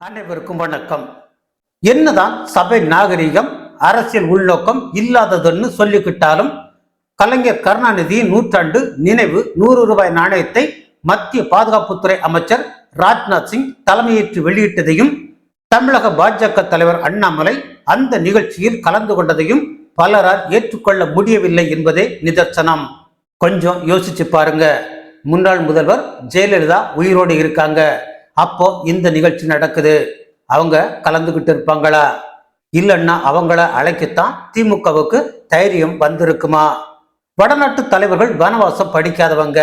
அனைவருக்கும் வணக்கம். என்னதான் சபை நாகரிகம் அரசியல் உள்நோக்கம் இல்லாததுன்னு சொல்லிக்கிட்டாலும் கலைஞர் கருணாநிதியின் நூற்றாண்டு நினைவு 100 ரூபாய் நாணயத்தை மத்திய பாதுகாப்புத்துறை அமைச்சர் ராஜ்நாத் சிங் தலைமையேற்று வெளியிட்டதையும் தமிழக பாஜக தலைவர் அண்ணாமலை அந்த நிகழ்ச்சியில் கலந்து கொண்டதையும் பலரால் ஏற்றுக்கொள்ள முடியவில்லை என்பதே நிதர்சனம். கொஞ்சம் யோசிச்சு பாருங்க. முன்னாள் முதல்வர் ஜெயலலிதா உயிரோடு இருக்காங்க. அப்போ இந்த நிகழ்ச்சி நடக்குது. அவங்க கலந்துகிட்டு இருப்பாங்களா? இல்லைன்னா அவங்கள அழைக்கத்தான் திமுகவுக்கு தைரியம் வந்திருக்குமா? வடநாட்டு தலைவர்கள் வனவாசம் படிக்காதவங்க.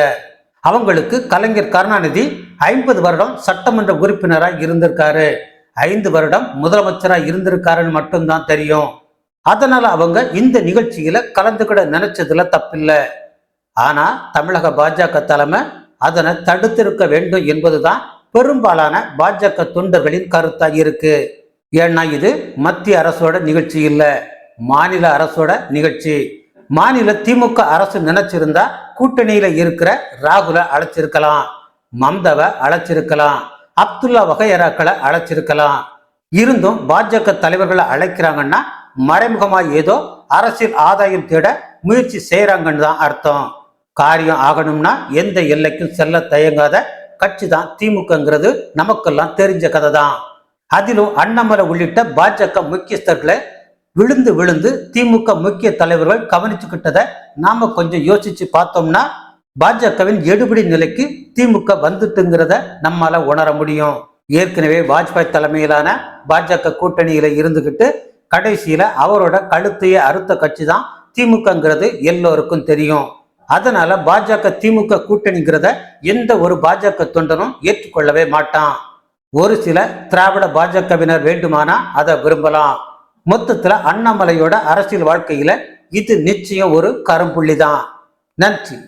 அவங்களுக்கு கலைஞர் கருணாநிதி 50 வருடம் சட்டமன்ற உறுப்பினராக இருந்திருக்காரு, 5 வருடம் முதலமைச்சராக இருந்திருக்காருன்னு மட்டும்தான் தெரியும். அதனால அவங்க இந்த நிகழ்ச்சியில கலந்துக்கிட நினைச்சதுல தப்பில்லை. ஆனா தமிழக பாஜக தலைமை அதனை தடுத்திருக்க வேண்டும் என்பதுதான் பெரும்பாலான பாஜக தொண்டர்களின் கருத்தா இருக்கு. ஏன்னா இது மத்திய அரசோட நிகழ்ச்சி இல்ல, மாநில அரசோட நிகழ்ச்சி. மாநில திமுக அரசு நினைச்சிருந்தா கூட்டணியில இருக்கிற ராகுலை அழைச்சிருக்கலாம், மம்தாவை அழைச்சிருக்கலாம், அப்துல்லா வகையராக்களை அழைச்சிருக்கலாம். இருந்தும் பாஜக தலைவர்களை அழைக்கிறாங்கன்னா மறைமுகமா ஏதோ அரசியல் ஆதாயம் தேட முயற்சி செய்யறாங்கன்னு தான் அர்த்தம். காரியம் ஆகணும்னா எந்த எல்லைக்கும் செல்ல தயங்காத கட்சி தான் திமுகங்கிறது நமக்கெல்லாம் தெரிஞ்ச கதை தான். அதிலும் அண்ணாமலை உள்ளிட்ட பாஜக முக்கியஸ்தர்களை விழுந்து விழுந்து திமுக முக்கிய தலைவர்கள் கவனிச்சுக்கிட்டதை நாம கொஞ்சம் யோசிச்சு பார்த்தோம்னா பாஜகவின் எடுபிடி நிலைக்கு திமுக வந்துட்டுங்கிறத நம்மால உணர முடியும். ஏற்கனவே வாஜ்பாய் தலைமையிலான பாஜக கூட்டணியில இருந்துகிட்டு கடைசியில அவரோட கழுத்தையே அறுத்த கட்சி தான் திமுகங்கிறது எல்லோருக்கும் தெரியும். அதனால பாஜக திமுக கூட்டணிங்கிறத எந்த ஒரு பாஜக தொண்டனும் ஏற்றுக்கொள்ளவே மாட்டான். ஒரு சில திராவிட பாஜகவினர் வேண்டுமானா அதை விரும்பலாம். மொத்தத்துல அண்ணாமலையோட அரசியல் வாழ்க்கையில இது நிச்சயம் ஒரு கரும்புள்ளி தான். நன்றி.